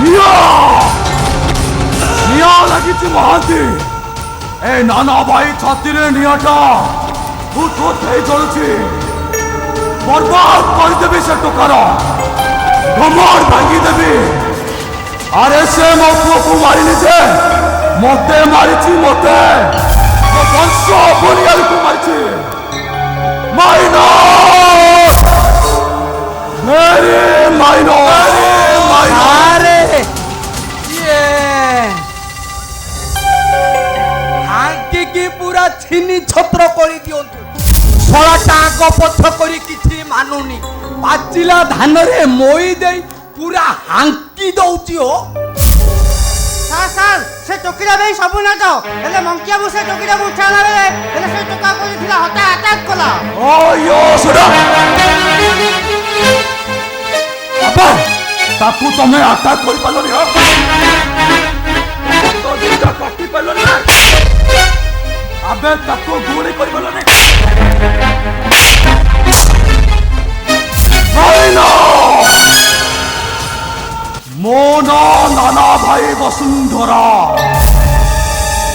নিয়া লাগিছে মহান্তি এই নানা ভাই ছাত্রীরে নিয়াটা ভূত ভূত হয়ে চলছে বরবাদ କରିଦେବି ସେ ଟୋକାର ଘମର ଭାଙ୍ଗିଦେବି ଆରେ ସେ ମୋ ପୁଅକୁ ମାରିନି ଯେ ମତେ ମାରିଛି ମତେ ମୋ ବଂଶ ବୁଣିଆକୁ ମାରିଛି ମାଇନ मेरे माइनो अरे ये आंकी की पूरा छिनी छत्र करी दियंतु छड़ा टाग पछ करी किछि मानुनी पाचिला धान रे मोई देई पूरा हांकी दउची हो सर सर से टोकीरा बे सब ना तो एले मंकिया बु से टोकीरा बु उठाना बेले एले से टोका कोली थिला हटा अटैक कला ओ यो सुडा बाबा ताकू तमे अटैक करि पालनी हो तो दिटा काटी पालनी अबे ताकू गुणी करि पालनी माइनो मोनो नाना भाई वसुंधरा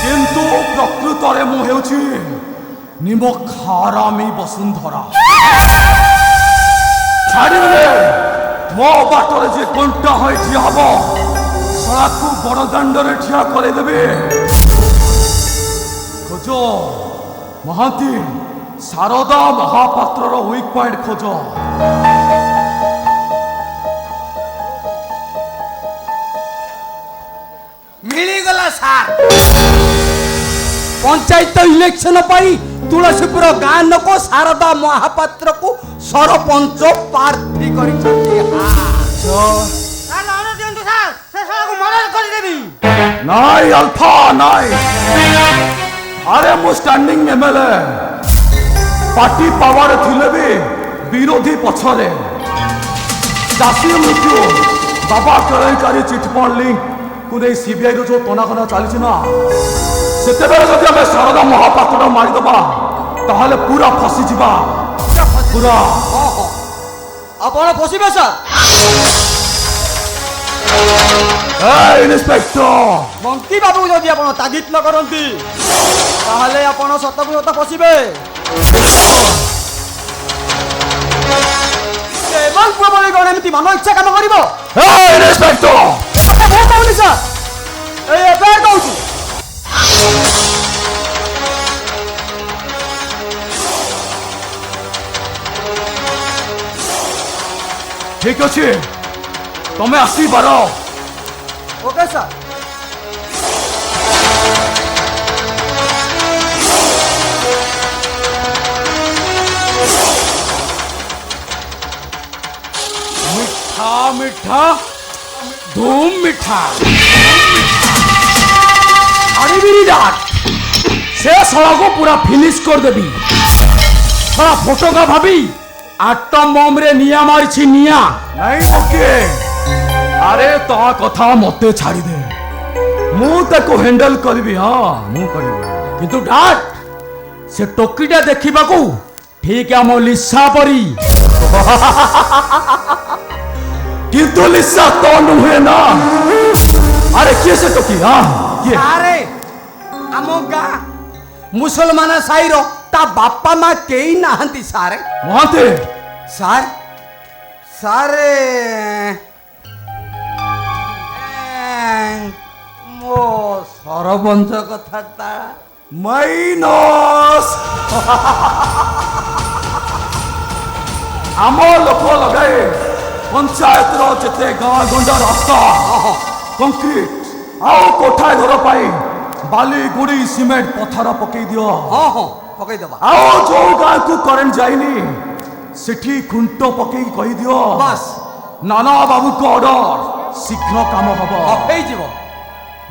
किंतु प्रकृत रे मु हेउछि निमक हारामी वसुंधरा छाड़ी दे मो बाटरे जे कंटा होई ठिया हबो सलाकू बड़ दंडरे ठिया करे देबे खोजो महांती शारदा महापात्रर वीक पॉइंट खोजो मिली गला सार पंचायत इलेक्शन पाई तुलसीपुर गाँ लोक शारदा महापात्र को सरपंच प्रार्थी करिसथि सर लानो दियंतु सर से साला को मर्डर करि देबी नाई अल्फा नाई अरे मु स्टैंडिंग एमएलए पार्टी पावर थिले भी विरोधी पछरे चासी मृत्यु बाबा कलंकारी चिटफंड लिंक को नहीं सीबीआई रो जो तनाखना चली ना सेते बेले जदि हमें शारदा महापात्र मारी दबा ताहले पूरा फसी जिबा पूरा आपण फसिबे सर ए इंस्पेक्टर मंकी बाबू जदि आपण तागिद न करंती ताहले आपण सतकु सत फसिबे एवं प्रबल गण एमती मन इच्छा काम करिवो ए इंस्पेक्टर बहुत कौन सर ए एफआईआर कहूँ ठीक अच्छे तुम्हें आसी पार ओके सर मिठा मिठा धूम मिठा अरे मेरी डाट से सड़ा को पूरा फिनिश कर देबी सड़ा फोटो का भाभी आटम बम रे निया मारिछि निया नहीं ओके अरे तो कथा मते छाड़ी दे मु ताको हैंडल करबी हां मु करबी किंतु डाट से टोकीटा देखिबा को ठीक है मो लिसा परी किंतु लिसा तो नुहे ना अरे किए से टोकी हां किए अरे आमो गा मुसलमान साईर ता बापा माँ केई नाहंती सारे महांते सार सारे मो सरपंच कथा ता माइनस आम लोक लगाए पंचायत रो जते गाँ गंडा रास्ता कंक्रीट आओ कोठा घर पाई बाली गुड़ी सीमेंट पत्थर पकई दियो हाँ हाँ पकई दबा आओ जो गाँ को करंट जाइनी सेठी खुंट पकई कही दियो बस नाना बाबू को ऑर्डर शीघ्र काम हबो पकई जीवो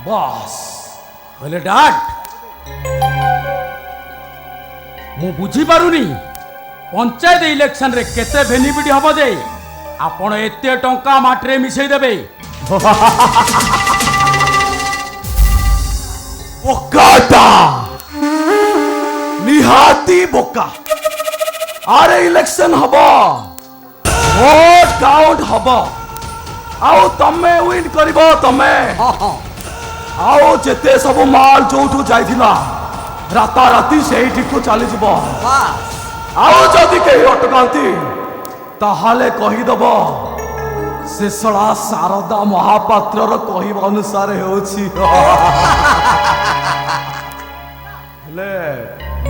बस बोले डाट मु बुझी पारुनी पंचायत इलेक्शन रे केते बेनिफिट हबो जे आपण एते टंका माटरे मिसई देबे बोकाटा निहाती बोका अरे इलेक्शन हबो वोट काउंट हबो आओ तमे विन करिबो तमे हाँ हाँ आओ जेते सब माल जोठू जाइथिला राता राती सेठी को चली जिवो बास आओ जदि केही अटकांती ताहाले कहि दबो से सळा शारदा महापात्रर कहिबा अनुसार हेउछि हेले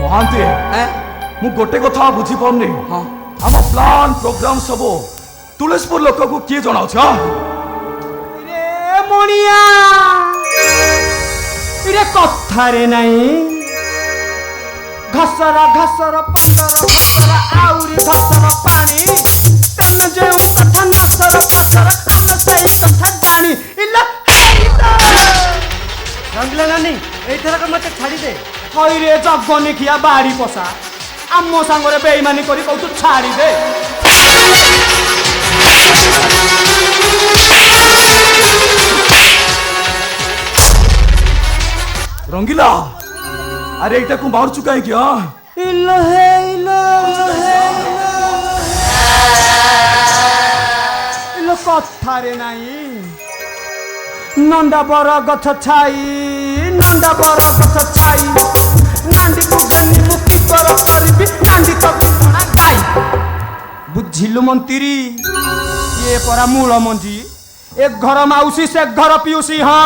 महांती मु गोटे कथा बुझी पड़नी हाँ हम प्लान प्रोग्राम सब तुलसीपुर लोक को किए जनाऊ रे मणिया रे कथारे नहीं घसरा घसरा पसरा घसरा आउरी घसरा पानी तन जे कथा नसरा पसरा हम सही कथा जानी इला रंगला नानी एई थरक मते छाड़ी दे हई रे जगनी खिया बाड़ी पसा आमो सांगरे बेईमानी करी कहू तू छाड़ी दे रंगीला अरे इटा को मार चुका है क्या इलो हे इलो इलो कथारे नहीं नंदा बर गछ छाई नंदा बर गछ छाई नांडी बुझनी मुक्ति कर करबी नांडी तो बिना गाई बुझिलु मंत्री ये परा मूल मंजी एक घर माउसी से घर पिउसी हां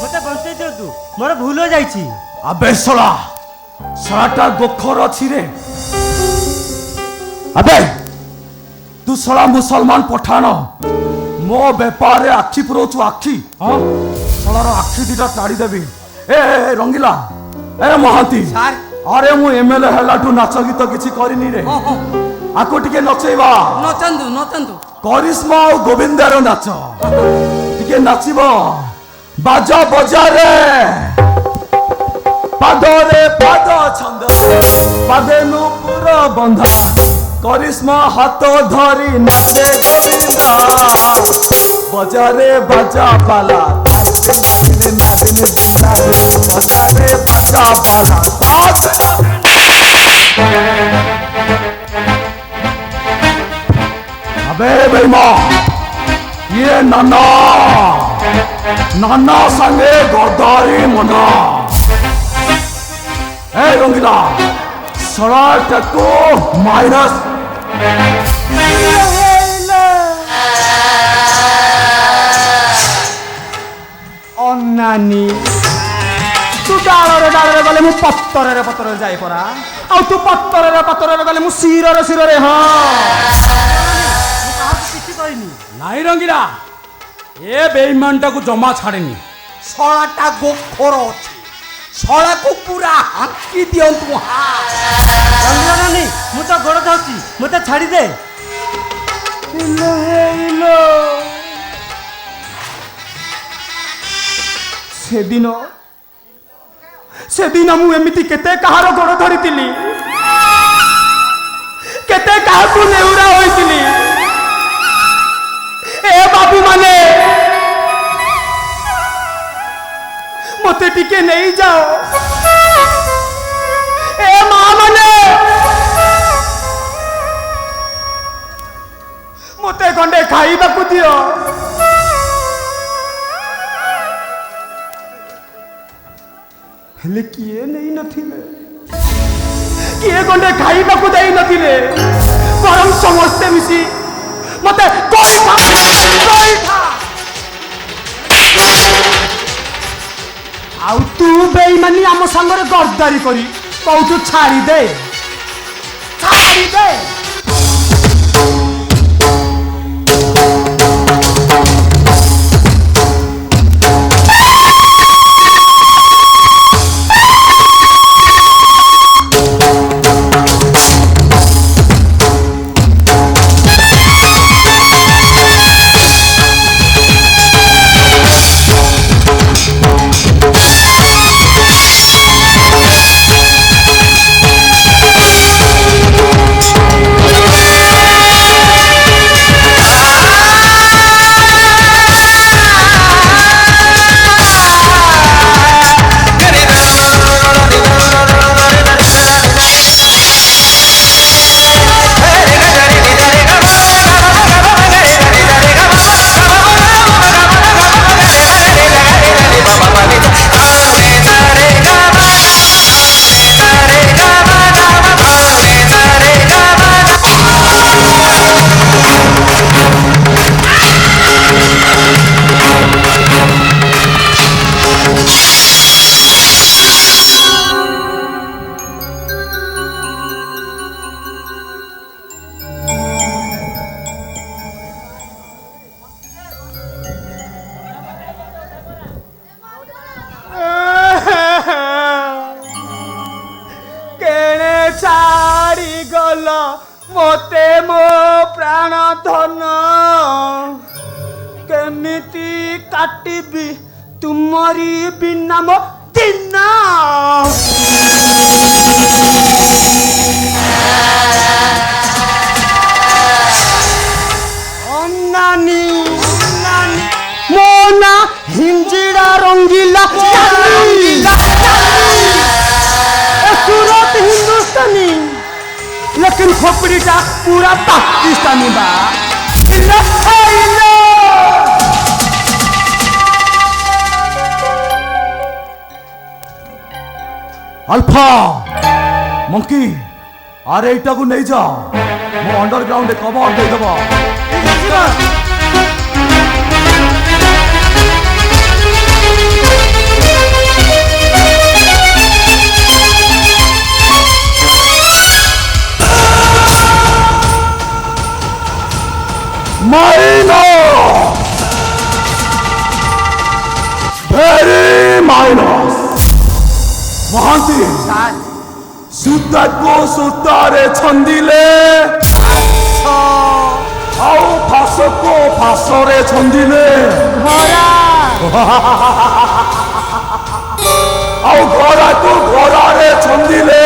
मते बंते दे तू मोर भूल हो जाईची अबे सला सलाटा गोखर अछि रे अबे तू सला मुसलमान पठान मो व्यापार रे आखी पुरोचु आखी हां सलार आखी दिटा ताड़ी देबी ए रंगीला ए महांती सार अरे मु एमएलए हलाटू नाच गीत किछि करिनी रे हाँ हाँ आको टिके नचेबा नचंदु नचंदु करिश्मा और गोविंदार नाच टिके नाचिबो बाजा बजा रे पादरे पाद छंद पादे नु पूरा बंधा करिश्मा हाथ धरी नाचे गोविंदा बजा रे बाजा पाला नाचने नाचने जिंदा बजा रे बाजा पाला अबे बेईमा ये नाना नाना संगे गद्दारी मना ए रंगीला सड़ा टको माइनस अन्नानी तू डाଳରେ गले मु पत्तରରେ जाई परा आ तू पत्तରରେ गले मु सिରରେ हां किछि कहिनी नाई रंगीला ए बेईमानटा को जमा छाड़ेनी सड़ाटा गोखर अछि सड़ा को पूरा हाकी दियंतु हाँ रंगला नानी मु तो गोड़ धरची मते छाड़ी दे इलो हे इलो सेदिन मु एमिति केते कहार गोड़ धरितिली केते काहाकू नेउरा होइतिली ए बाबू माने मते टिके नहीं जाओ ए मां माने मते खंडे खाइबाकू दियो हेले किए नहीं नथिले किए खंडे खाइबाकू देई नथिले परम समस्ते मिसी मते कोई था आउ तू बेईमानी आम संगरे गद्दारी करी कहू छाड़ी दे छाड़ी दे ମତେ ମୋ ପ୍ରାଣ ଧନ କେମିତି କାଟିବି ତୁମରି ବିନା ମୋ ଦିନ ଅନାନି ମୋ ନା ହିଞ୍ଜିଡ଼ା ରଙ୍ଗିଲା सूरत हिंदुस्तानी लेकिन खोपड़ी का पूरा पाकिस्तानी बा अल्फा मंकी अरे इटा को नहीं जा मो अंडरग्राउंड कवर दे दबा माइनस very minus महांती सूता को सूतारे छंदिले आओ फास को फासरे छंदिले घोड़ा आओ घोड़ा को घोड़ारे छंदिले